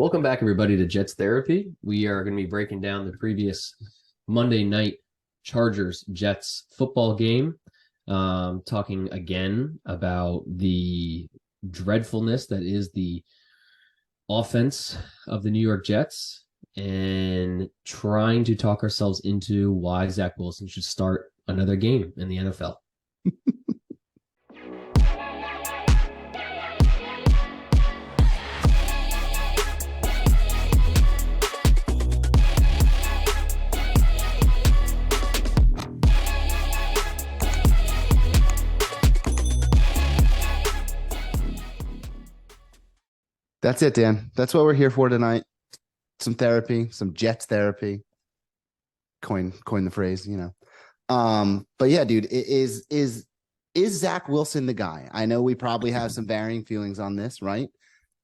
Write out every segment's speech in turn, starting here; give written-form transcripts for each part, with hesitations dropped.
Welcome back, everybody, to Jets Therapy. We are going to be breaking down the previous Monday night Chargers-Jets football game, talking again about the dreadfulness that is the offense of the New York Jets and trying to talk ourselves into why Zach Wilson should start another game in the NFL. That's it, Dan. That's what we're here for tonight. Some therapy, some Jets therapy. Coin the phrase, you know. But yeah, dude, is Zach Wilson the guy? I know we probably have some varying feelings on this, right?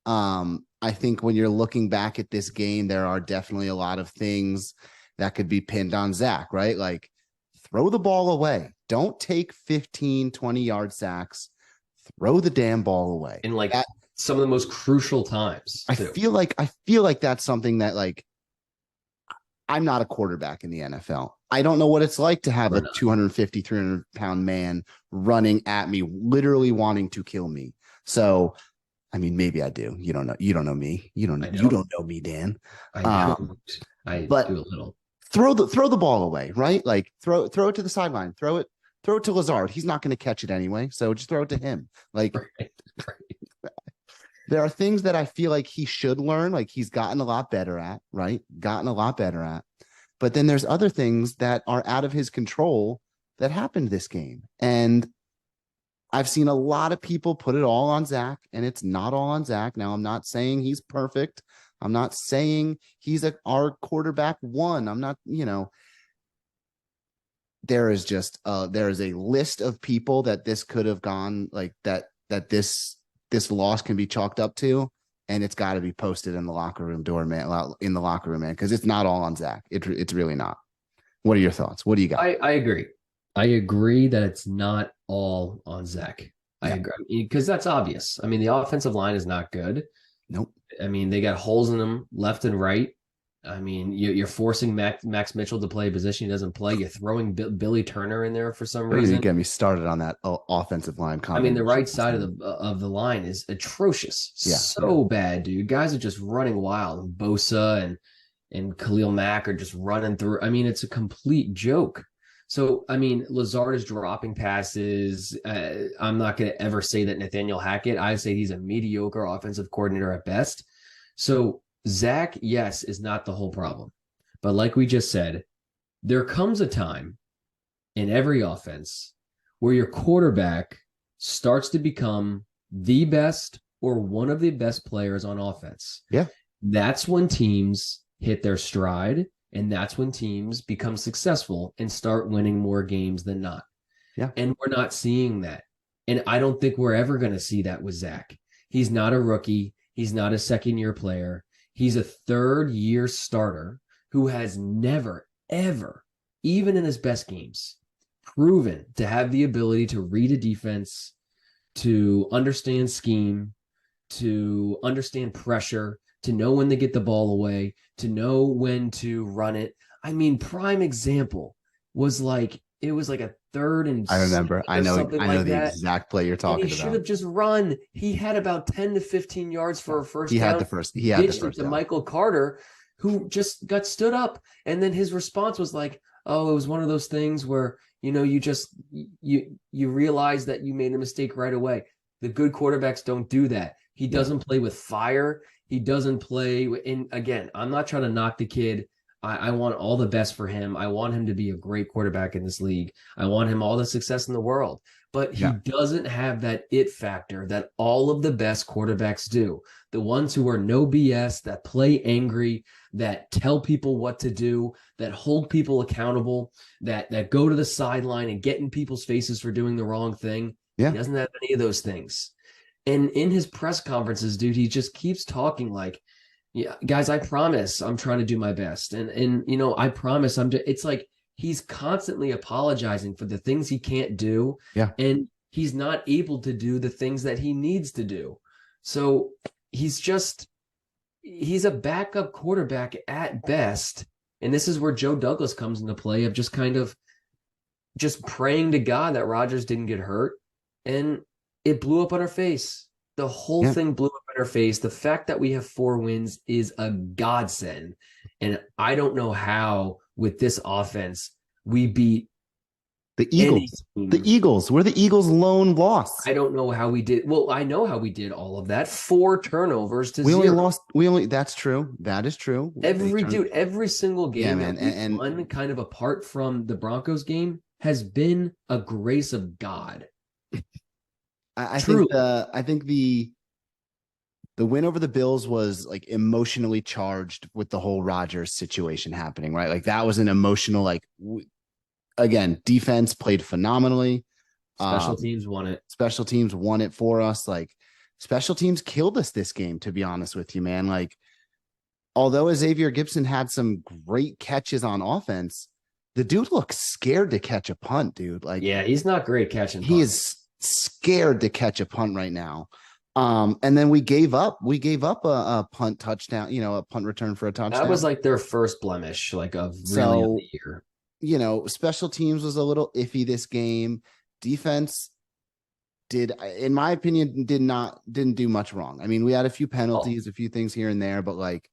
I think when you're looking back at this game, there are definitely a lot of things that could be pinned on Zach, right? Like throw the ball away. Don't take 15, 20-yard sacks. Throw the damn ball away. And like some of the most crucial times. I feel like that's something that, like, I'm not a quarterback in the NFL. I don't know what it's like to have a 250, 300-pound man running at me, literally wanting to kill me. So, I mean, maybe I do. You don't know. You don't know me. You don't know me, Dan. I do a little. Throw the ball away, right? Like throw it to the sideline. Throw it to Lazard. He's not going to catch it anyway. So just throw it to him. Like, right. There are things that I feel like he should learn, like he's gotten a lot better at, right? But then there's other things that are out of his control that happened this game. And I've seen a lot of people put it all on Zach, and it's not all on Zach. Now, I'm not saying he's perfect. I'm not saying he's our quarterback one. I'm not, there is a list of people that this could have gone like that this loss can be chalked up to, and it's got to be posted in the locker room door, man. In the locker room, man, because it's not all on Zach. It's really not. What are your thoughts? What do you got? I agree. I agree that it's not all on Zach. I agree because that's obvious. I mean, the offensive line is not good. Nope. I mean, they got holes in them left and right. I mean, you're forcing Max Mitchell to play a position he doesn't play. You're throwing Billy Turner in there for some reason. You get me started on that offensive line. I mean, the right side of the line is atrocious. Yeah, bad, dude. Guys are just running wild. And Bosa and Khalil Mack are just running through. I mean, it's a complete joke. So, I mean, Lazard is dropping passes. I'm not going to ever say that Nathaniel Hackett. I say he's a mediocre offensive coordinator at best. So, Zach, yes, is not the whole problem. But like we just said, there comes a time in every offense where your quarterback starts to become the best or one of the best players on offense. Yeah. That's when teams hit their stride, and that's when teams become successful and start winning more games than not. Yeah. And we're not seeing that. And I don't think we're ever going to see that with Zach. He's not a rookie. He's not a second-year player. He's a third-year starter who has never, ever, even in his best games, proven to have the ability to read a defense, to understand scheme, to understand pressure, to know when to get the ball away, to know when to run it. I mean, prime example was like, it was like a third and I remember. I know the exact play you're talking about. He should have just run. He had about 10 to 15 yards for a first down. He had the first to Michael Carter, who just got stood up. And then his response was like, oh, it was one of those things where, you realize that you made a mistake right away. The good quarterbacks don't do that. He doesn't play with fire. He doesn't play. And again, I'm not trying to knock the kid. I want all the best for him. I want him to be a great quarterback in this league. I want him all the success in the world. But he doesn't have that it factor that all of the best quarterbacks do. The ones who are no BS, that play angry, that tell people what to do, that hold people accountable, that go to the sideline and get in people's faces for doing the wrong thing. Yeah. He doesn't have any of those things. And in his press conferences, dude, he just keeps talking like, yeah, guys, I promise I'm trying to do my best. And I promise it's like he's constantly apologizing for the things he can't do. Yeah. And he's not able to do the things that he needs to do. So he's just, he's a backup quarterback at best. And this is where Joe Douglas comes into play of just kind of just praying to God that Rodgers didn't get hurt. And it blew up on our face. The whole Yeah. thing blew up in our face. The fact that we have 4 wins is a godsend. And I don't know how, with this offense, we beat The any Eagles. team. The Eagles. We're the Eagles' lone loss. I don't know how we did. Well, I know how we did all of that. 4 turnovers to We 0. only lost. That's true. That is true. Every single game Yeah, man, that we and won, kind of apart from the Broncos game, has been a grace of God. I Truly. think the win over the Bills was like emotionally charged with the whole Rodgers situation happening, right? Like that was an emotional, like again, defense played phenomenally. Special teams won it. Special teams won it for us. Like special teams killed us this game, to be honest with you, man. Like although Xavier Gipson had some great catches on offense, the dude looks scared to catch a punt, dude. Like, yeah, he's not great catching punts. He is scared to catch a punt right now. And then we gave up a punt touchdown, a punt return for a touchdown. That was like their first blemish, like of really of the year. Special teams was a little iffy this game. Defense in my opinion, didn't do much wrong. I mean, we had a few penalties, a few things here and there, but like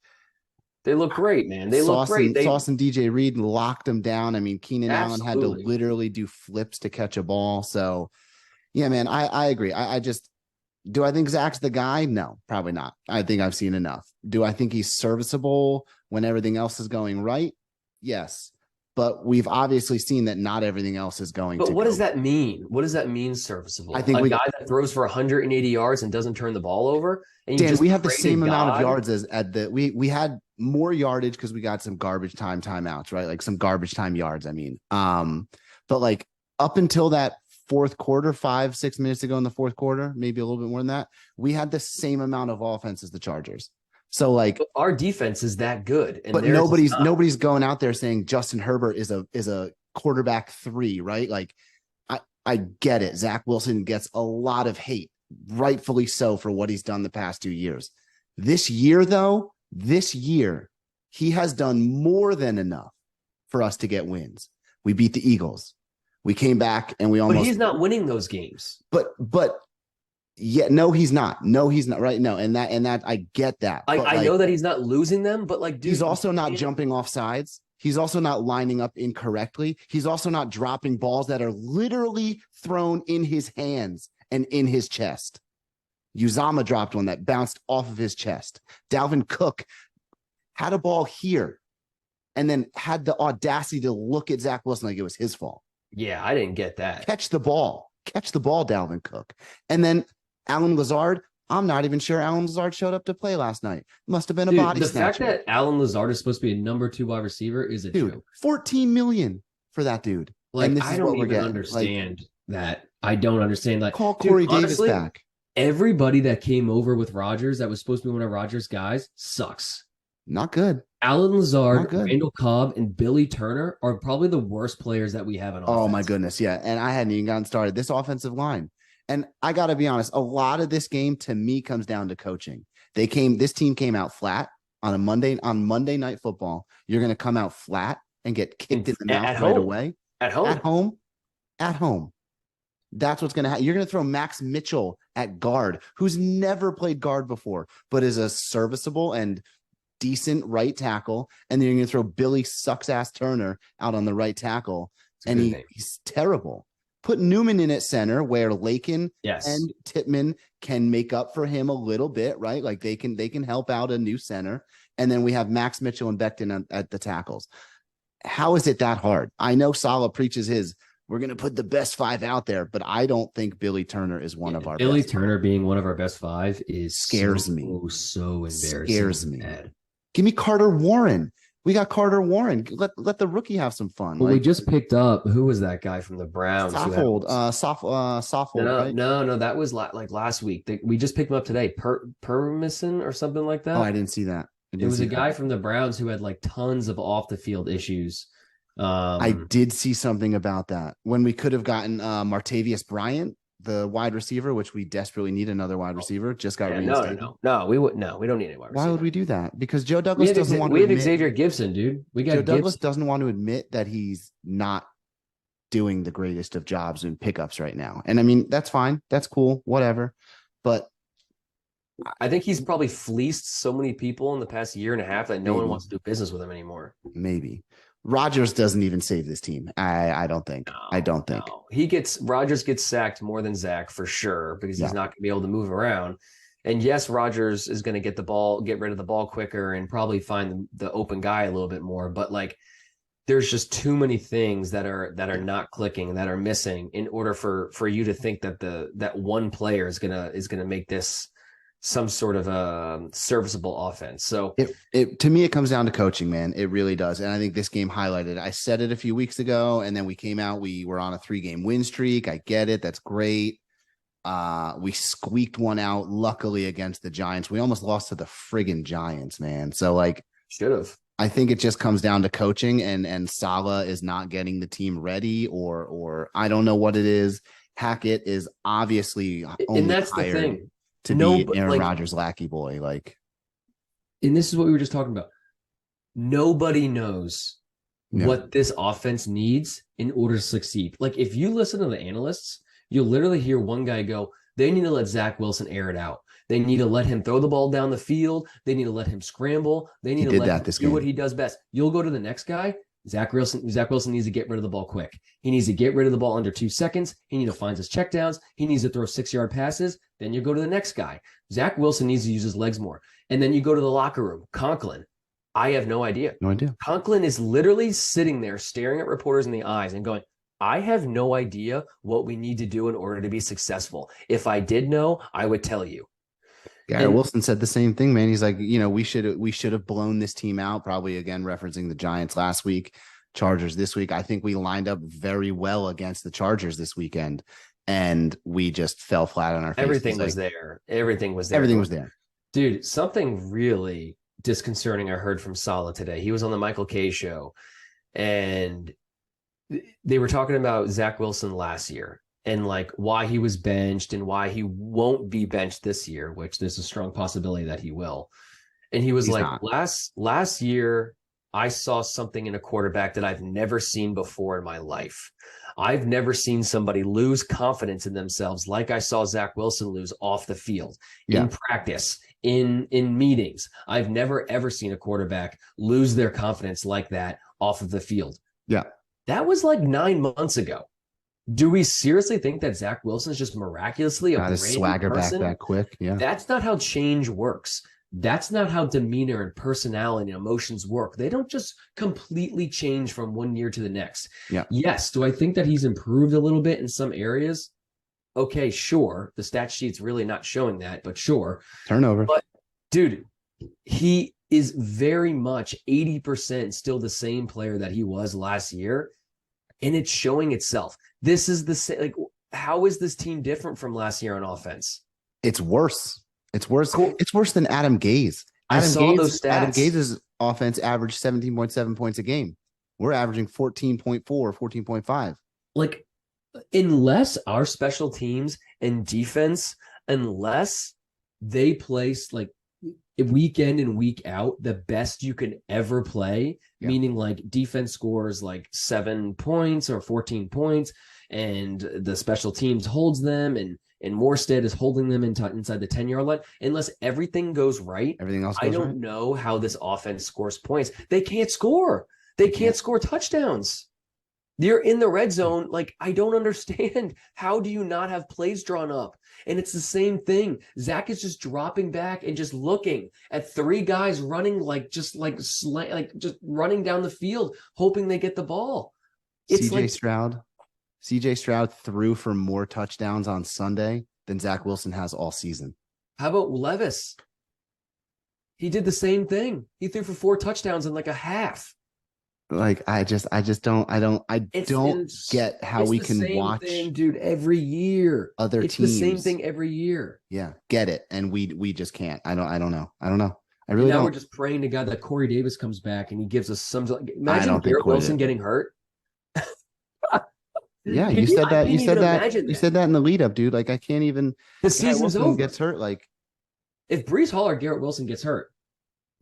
they look great, man. They look great. Sauce and DJ Reed locked them down. I mean, Keenan Allen had to literally do flips to catch a ball. So yeah, man, I agree. Do I think Zach's the guy? No, probably not. I think I've seen enough. Do I think he's serviceable when everything else is going right? Yes. But we've obviously seen that not everything else is going But what does that mean? What does that mean, serviceable? I think a guy that throws for 180 yards and doesn't turn the ball over? And Dan, we have the same amount of yards as at the we had more yardage because we got some garbage time timeouts, right? Like some garbage time yards, I mean. But like up until that fourth quarter, 5-6 minutes ago in the fourth quarter, maybe a little bit more than that, we had the same amount of offense as the Chargers. So like our defense is that good, but nobody's going out there saying Justin Herbert is a quarterback 3, right? Like I get it. Zach Wilson gets a lot of hate, rightfully so, for what he's done the past 2 years. This year, he has done more than enough for us to get wins. We beat the Eagles. We came back and we almost. But he's not winning those games. But yeah, no, he's not. No, he's not. Right? No, and that I get that. I know that he's not losing them, but like, dude, he's also not jumping off sides. He's also not lining up incorrectly. He's also not dropping balls that are literally thrown in his hands and in his chest. Uzama dropped one that bounced off of his chest. Dalvin Cook had a ball here and then had the audacity to look at Zach Wilson like it was his fault. Yeah, I didn't get that. Catch the ball, Dalvin Cook. And then Allen Lazard, I'm not even sure Allen Lazard showed up to play last night. Must have been a body snatcher. The fact that Allen Lazard is supposed to be a number 2 wide receiver is a joke. $14 million for that dude. Like, and this I don't even understand that. I don't understand that. Call Corey Davis back. Everybody that came over with Rodgers that was supposed to be one of Rodgers' guys sucks. Not good. Allen Lazard, Randall Cobb, and Billy Turner are probably the worst players that we have in offense. Oh, my goodness. Yeah. And I hadn't even gotten started. This offensive line. And I got to be honest, a lot of this game to me comes down to coaching. This team came out flat on Monday Night Football. You're going to come out flat and get kicked in the mouth right away. At home. That's what's going to happen. You're going to throw Max Mitchell at guard, who's never played guard before, but is a serviceable and decent right tackle. And then you're going to throw Billy Sucks-Ass Turner out on the right tackle. And he's terrible. Put Newman in at center where Lakin and Tippmann can make up for him a little bit, right? Like they can help out a new center. And then we have Max Mitchell and Becton at the tackles. How is it that hard? I know Saleh preaches we're going to put the best 5 out there, but I don't think Billy Turner is one of our Billy best. Turner being one of our best 5 scares me. So embarrassing. Scares me. Give me Carter Warren. We got Carter Warren. Let the rookie have some fun. Well, we just picked up, who was that guy from the Browns? Saffold, right? No, that was like last week. We just picked him up today. Permison or something like that. Oh, I didn't see that. It was a guy from the Browns who had like tons of off the field issues. I did see something about that when we could have gotten Martavius Bryant. the wide receiver, which we desperately need another wide receiver, just got Yeah, no, reinstated. we would no, we don't need any wide Why would receiver. we do that? Because Joe Douglas doesn't want to We have admit. Xavier Gibson, dude. We got Joe Douglas Gibson. doesn't want to admit that he's not doing the greatest of jobs in pickups right now. And I mean, that's fine. That's cool. Whatever. But I think he's probably fleeced so many people in the past year and a half that no one wants to do business with him anymore. Maybe. Rodgers doesn't even save this team. I don't think. I don't think. Rodgers gets sacked more than Zach for sure because he's not going to be able to move around. And yes, Rodgers is going to get rid of the ball quicker and probably find the open guy a little bit more. But like, there's just too many things that are not clicking, that are missing in order for you to think that that one player is gonna make this some sort of a serviceable offense. So to me, it comes down to coaching, man. It really does. And I think this game highlighted. I said it a few weeks ago, and then we came out. We were on a 3-game win streak. I get it. That's great. We squeaked one out, luckily, against the Giants. We almost lost to the friggin' Giants, man. So like, should have. I think it just comes down to coaching, and Saleh is not getting the team ready, or I don't know what it is. Hackett is obviously only and that's the thing. To be Aaron Rodgers' lackey boy, like. And this is what we were just talking about. Nobody knows what this offense needs in order to succeed. Like, if you listen to the analysts, you'll literally hear one guy go, they need to let Zach Wilson air it out. They need to let him throw the ball down the field. They need to let him scramble. They need to let him do what he does best. You'll go to the next guy. Zach Wilson needs to get rid of the ball quick. He needs to get rid of the ball under 2 seconds. He needs to find his checkdowns. He needs to throw 6-yard passes. Then you go to the next guy. Zach Wilson needs to use his legs more. And then you go to the locker room. Conklin. I have no idea. No idea. Conklin is literally sitting there staring at reporters in the eyes and going, I have no idea what we need to do in order to be successful. If I did know, I would tell you. Garrett Wilson said the same thing, man. He's like, we should have blown this team out, probably again referencing the Giants last week, Chargers this week. I think we lined up very well against the Chargers this weekend, and we just fell flat on our face. Everything was there. Everything was there. Dude, something really disconcerting I heard from Saleh today. He was on the Michael Kay show, and they were talking about Zach Wilson last year. And like why he was benched and why he won't be benched this year, which there's a strong possibility that he will. And he was last year, I saw something in a quarterback that I've never seen before in my life. I've never seen somebody lose confidence in themselves like I saw Zach Wilson lose off the field in practice, in meetings. I've never, ever seen a quarterback lose their confidence like that off of the field. Yeah. That was like 9 months ago. Do we seriously think that Zach Wilson is just miraculously a brand swagger new person? back that quick? Yeah. That's not how change works. That's not how demeanor and personality and emotions work. They don't just completely change from one year to the next. Yeah. Yes. Do I think that he's improved a little bit in some areas? Okay, sure. The stat sheet's really not showing that, but sure. Turnover. But dude, he is very much 80% still the same player that he was last year. And it's showing itself. This is the same. Like, how is this team different from last year on offense? It's worse. It's worse. Cool. It's worse than Adam Gase. I saw those stats. Adam Gaze's offense averaged 17.7 points a game. We're averaging 14.4, 14.5. Like, unless our special teams and defense, unless they place like week in and week out the best you can ever play, meaning like defense scores like 7 points or 14 points and the special teams holds them and Morstead is holding them inside the 10-yard line. Unless everything goes right, everything else goes I don't know how this offense scores points. They can't score. They can't score touchdowns. They're in the red zone. Like, I don't understand. How do you not have plays drawn up? And it's the same thing. Zach is just dropping back and just looking at 3 guys running just running down the field, hoping they get the ball. It's CJ Stroud threw for more touchdowns on Sunday than Zach Wilson has all season. How about Levis? He did the same thing. He threw for 4 touchdowns in like a half. Like, I don't get how we can watch thing, dude, every year. Other it's teams. The same thing every year. Yeah, get it. And we just can't. I don't know. I really don't. We're just praying to God that Corey Davis comes back and he gives us some. Imagine Garrett Wilson getting hurt. Yeah, Can you you? said I that. You can't even said that. imagine You that. said that in the lead up, dude. Like I can't even. The Garrett season's Wilson over. gets hurt. Like If Brees Hall or Garrett Wilson gets hurt,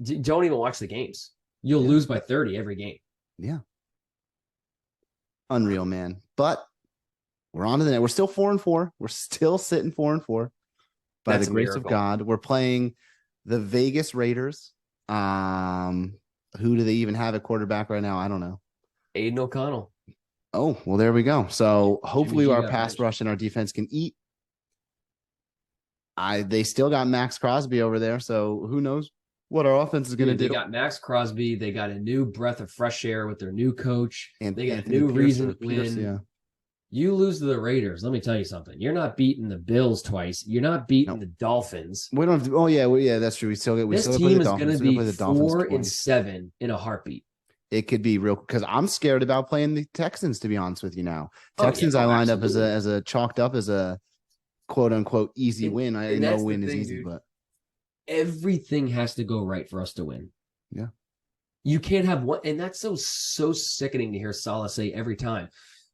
don't even watch the games. You'll yeah, lose by 30 every game. yeah, unreal, man. But we're on to the net. We're still 4-4. We're still sitting 4-4 by the That's a grace of miracle. God. We're playing the Vegas Raiders. Who do they even have at quarterback right now? I don't know. Aiden O'Connell. Oh, well, there we go. So Jimmy hopefully G our got pass benched. rush and our defense can eat. They still got Max Crosby over there, so who knows what our offense is going to Dude, they do. got Max Crosby. They got a new breath of fresh air with their new coach. And They got Anthony a new reason to Pierce, win. yeah. You lose to the Raiders. Let me tell you something. You're not beating the Bills twice. You're not beating No, the Dolphins. we don't have to. Oh yeah, yeah, that's true. We still get. We This still play the team is going Dolphins. to Still be play the Dolphins 4-7 in a heartbeat. It could be real because I'm scared about playing the Texans. To be honest with you, now Oh, Texans yeah. I Oh, lined up absolutely. as a chalked up as a quote unquote easy win. I And know that's the win is thing, easy, dude. but Everything has to go right for us to win. yeah, You can't have one, and that's so sickening to hear Salah say every time.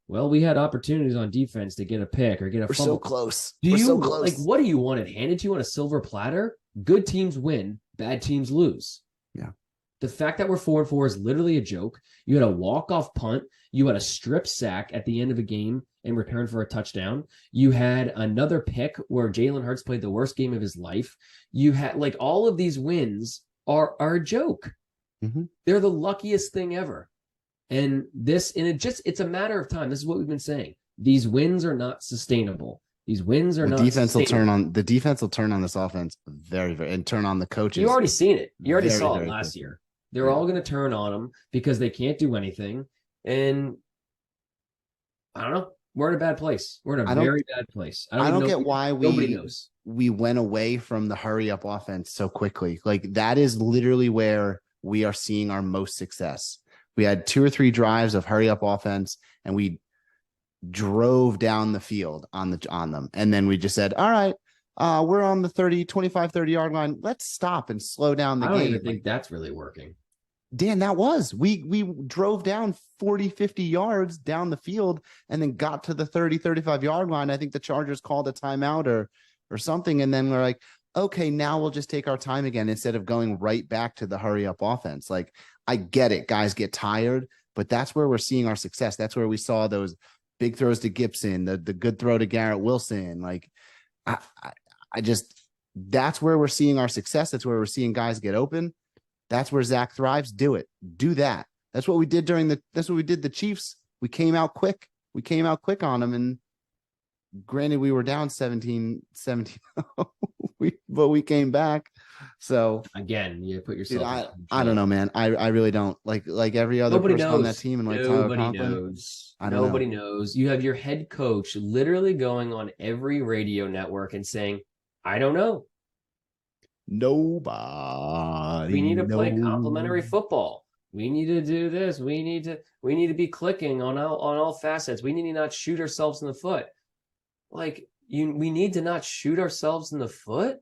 Well, we had opportunities on defense to get a pick or get a we're fumble. so close. Do We're you so like close. what do you want it handed to you on a silver platter? Good teams win, bad teams lose. Yeah. The fact that we're 4-4 is literally a joke. You had a walk-off punt, you had a strip sack at the end of a game in return for a touchdown. You had another pick where Jalen Hurts played the worst game of his life. You had like all of these wins are a joke. Mm-hmm. They're the luckiest thing ever. And it's a matter of time. This is what we've been saying. These wins are not sustainable. These wins are The not defense will turn sustainable. on the defense will turn on this offense very, very and turn on the coaches. You already seen it. You already very, saw it very last quickly. year. They're all going to turn on them because they can't do anything. And I don't know. We're in a bad place. We're in a very bad place. I don't get why nobody knows. we went away from the hurry up offense so quickly. Like that is literally where we are seeing our most success. We had 2 or 3 drives of hurry up offense and we drove down the field on them. And then we just said, all right, we're on the 30 yard line. Let's stop and slow down the game. I don't even think that's really working. Dan, that was we drove down 40-50 yards down the field and then got to the 30-35 yard line. I think the Chargers called a timeout or something, and then we're like, okay, now we'll just take our time again instead of going right back to the hurry up offense. Like I get it, guys get tired, but that's where we're seeing our success. That's where we saw those big throws to Gibson, the good throw to Garrett Wilson. Like I just that's where we're seeing our success. That's where we're seeing guys get open. That's where Zach thrives. Do it. Do that. That's what we did that's what we did the Chiefs. We came out quick. We came out quick on them. And granted, we were down 17, but we came back. So again, you put yourself. Dude, I don't know, man. I really don't like every other Nobody person knows. on that team. And like Nobody knows. Nobody knows. You have your head coach literally going on every radio network and saying, I don't know. Nobody. We need to play complementary football. We need to do this. We need to be clicking on all facets. We need to not shoot ourselves in the foot. Like we need to not shoot ourselves in the foot.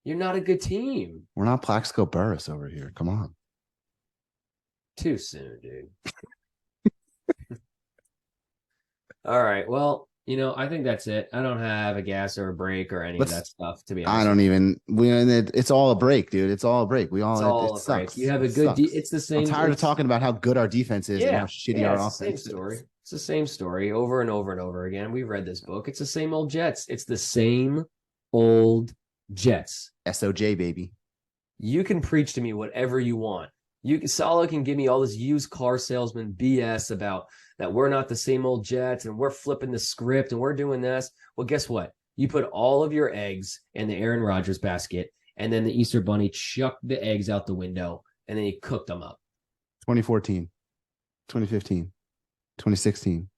You're not a good team. We're not Plaxico Burress over here. Come on. Too soon, dude. All right. Well, I think that's it. I don't have a gas or a break or any of that stuff, to be honest. I don't even. It's all a break, dude. It's all a break. It a sucks. Break. You have a good. It's the same. I'm tired of talking about how good our defense is and how shitty our offense is. It's the same story. It's the same story over and over and over again. We've read this book. It's the same old Jets. It's the same old Jets. SOJ, baby. You can preach to me whatever you want. Salah can give me all this used car salesman BS about that we're not the same old Jets and we're flipping the script and we're doing this. Well, guess what? You put all of your eggs in the Aaron Rodgers basket, and then the Easter Bunny chucked the eggs out the window, and then he cooked them up. 2014, 2015, 2016,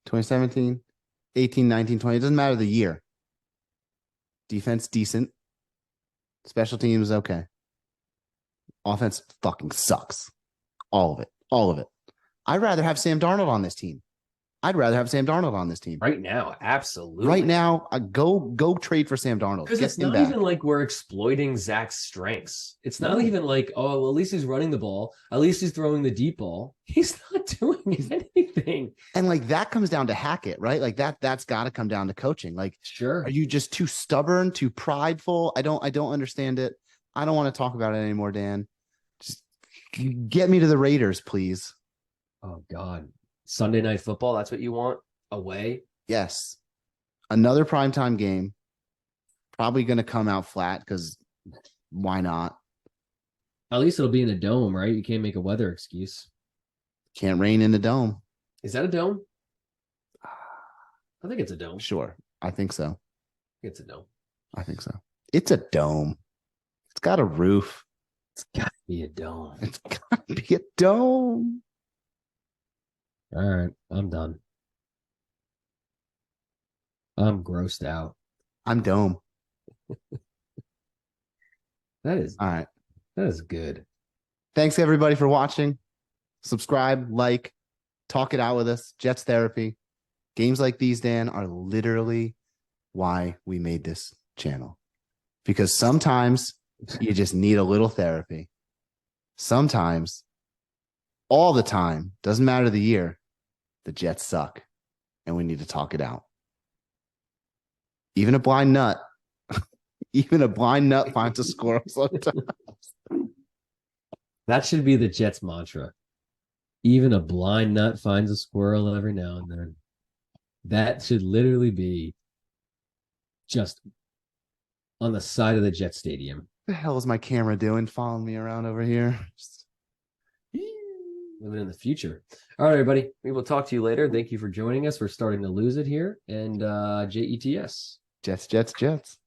2017, 18, 19, 20. It doesn't matter the year. Defense, decent. Special teams, okay. Offense fucking sucks. All of it. All of it. I'd rather have Sam Darnold on this team. I'd rather have Sam Darnold on this team. Right now, absolutely. Right now, go trade for Sam Darnold. Because Get it's him not back. even like we're exploiting Zach's strengths. It's not No. even like, oh, well, at least he's running the ball. At least he's throwing the deep ball. He's not doing anything. And like that comes down to Hackett, right? Like that's got to come down to coaching. Like, Sure. are you just too stubborn, too prideful? I don't understand it. I don't want to talk about it anymore, Dan. Just get me to the Raiders, please. Oh God. Sunday Night Football, that's what you want? Away? Yes. Another primetime game. Probably going to come out flat because why not? At least it'll be in a dome, right? You can't make a weather excuse. Can't rain in the dome. Is that a dome? I think it's a dome. Sure. I think so. It's a dome. I think so. It's a dome. It's got a roof. It's got to be a dome. It's got to be a dome. All right. I'm done. I'm grossed out. I'm dome. That is All right. That is good. Thanks everybody for watching. Subscribe, like, talk it out with us. Jets Therapy. Games like these, Dan, are literally why we made this channel. Because sometimes you just need a little therapy. Sometimes, all the time, doesn't matter the year, the Jets suck. And we need to talk it out. Even a blind nut. Even a blind nut finds a squirrel sometimes. That should be the Jets mantra. Even a blind nut finds a squirrel every now and then. That should literally be just on the side of the Jet Stadium. What the hell is my camera doing following me around over here? Living in the future. All right, everybody. We will talk to you later. Thank you for joining us. We're starting to lose it here. And JETS. Jets, Jets, Jets.